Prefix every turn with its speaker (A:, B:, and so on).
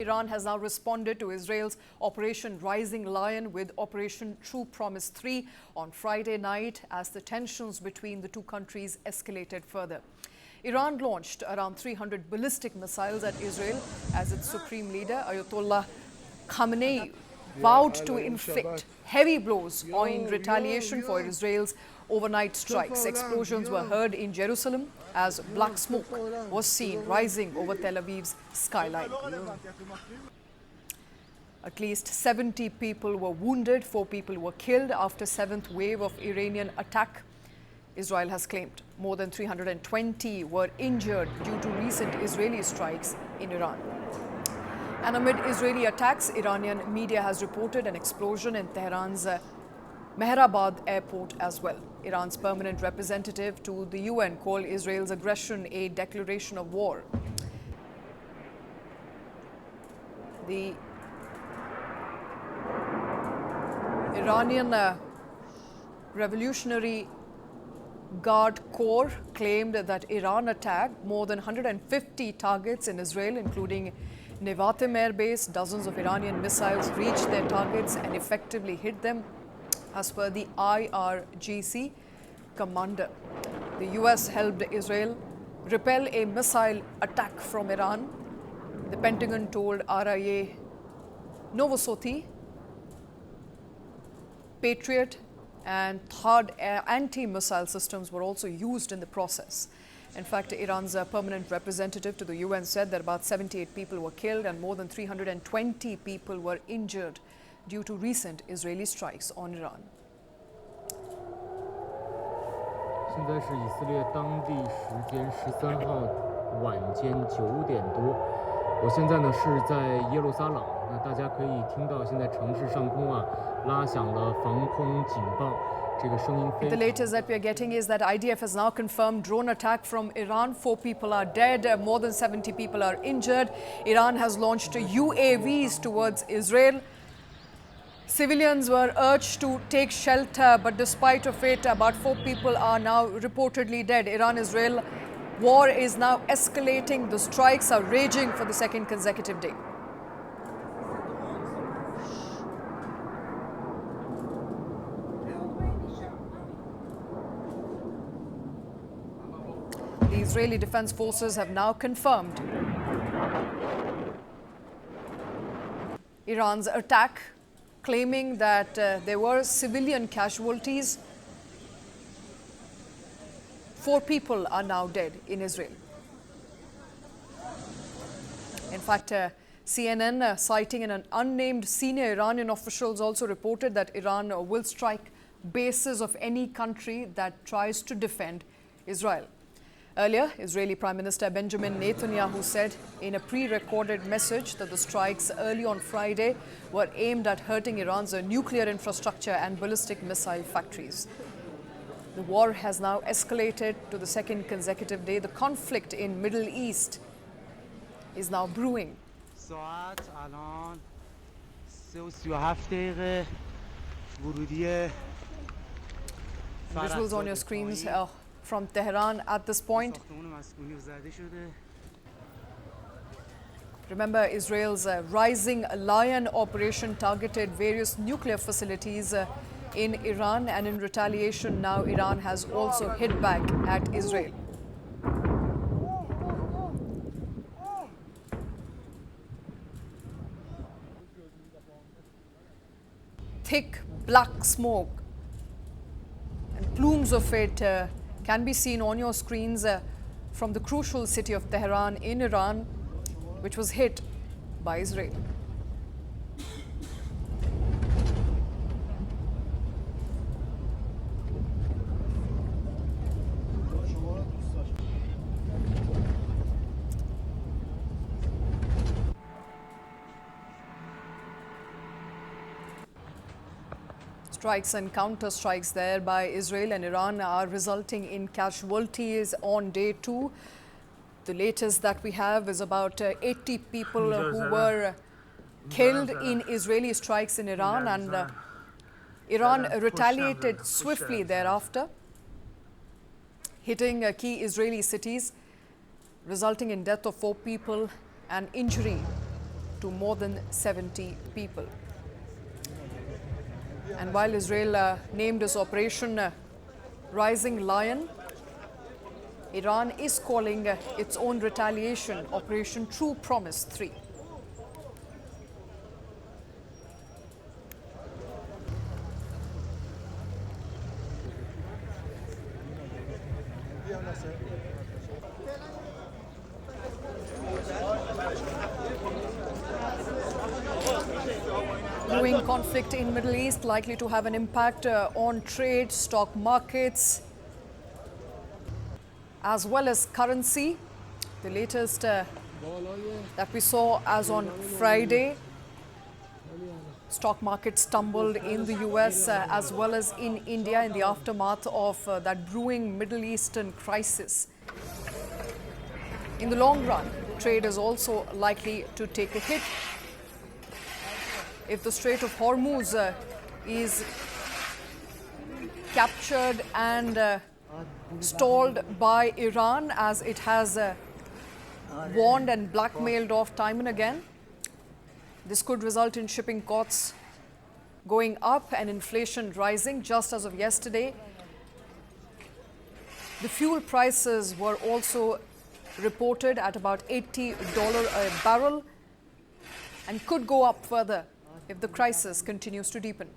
A: Iran has now responded to Israel's Operation Rising Lion with Operation True Promise 3 on Friday night as the tensions between the two countries escalated further. Iran launched around 300 ballistic missiles at Israel as its supreme leader, Ayatollah Khamenei, vowed to inflict heavy blows in retaliation for Israel's overnight strikes. Explosions were heard in Jerusalem as black smoke was seen rising over Tel Aviv's skyline. At least 70 people were wounded, 4 people were killed after 7th wave of Iranian attack. Israel has claimed more than 320 were injured due to recent Israeli strikes in Iran. And amid Israeli attacks, Iranian media has reported an explosion in Tehran's Mehrabad airport as well. Iran's permanent representative to the UN called Israel's aggression a declaration of war. The Iranian Revolutionary Guard Corps claimed that Iran attacked more than 150 targets in Israel, including Nevatim airbase. Dozens of Iranian missiles reached their targets and effectively hit them, as per the IRGC commander. The US helped Israel repel a missile attack from Iran. The Pentagon told RIA Novosti Patriot and THAAD anti-missile systems were also used in the process. In fact, Iran's permanent representative to the UN said that about 78 people were killed and more than 320 people were injured due to recent Israeli strikes on Iran.
B: 现在是以色列当地时间13号晚间9点多，我现在呢是在耶路撒冷，那大家可以听到现在城市上空啊拉响了防空警报。
A: The latest that we are getting is that IDF has now confirmed drone attack from Iran. 4 people are dead, more than 70 people are injured. Iran has launched UAVs towards Israel. Civilians were urged to take shelter, but despite of it, about 4 people are now reportedly dead. Iran-Israel war is now escalating. The strikes are raging for the second consecutive day. The Israeli Defense Forces have now confirmed Iran's attack, claiming that there were civilian casualties. 4 people are now dead in Israel. In fact, CNN, citing an unnamed senior Iranian officials, also reported that Iran will strike bases of any country that tries to defend Israel. Earlier, Israeli Prime Minister Benjamin Netanyahu said in a pre-recorded message that the strikes early on Friday were aimed at hurting Iran's nuclear infrastructure and ballistic missile factories. The war has now escalated to the second consecutive day. The conflict in Middle East is now brewing. Visuals on your screens from Tehran at this point. Remember, Israel's Rising Lion operation targeted various nuclear facilities in Iran, and in retaliation now Iran has also hit back at Israel. Thick black smoke and plumes of it can be seen on your screens from the crucial city of Tehran in Iran, which was hit by Israel. Strikes and counter-strikes there by Israel and Iran are resulting in casualties on day 2. The latest that we have is about 80 people who were killed in Israeli strikes in Iran, and Iran retaliated swiftly thereafter, hitting key Israeli cities, resulting in death of 4 people and injury to more than 70 people. And while Israel named this operation Rising Lion, Iran is calling its own retaliation Operation True Promise 3. Brewing conflict in Middle East likely to have an impact on trade, stock markets, as well as currency. The latest that we saw as on Friday, stock markets stumbled in the US as well as in India in the aftermath of that brewing Middle Eastern crisis. In the long run, trade is also likely to take a hit if the Strait of Hormuz is captured and stalled by Iran, as it has warned and blackmailed off time and again. This could result in shipping costs going up and inflation rising. Just as of yesterday, the fuel prices were also reported at about $80 a barrel and could go up further if the crisis continues to deepen.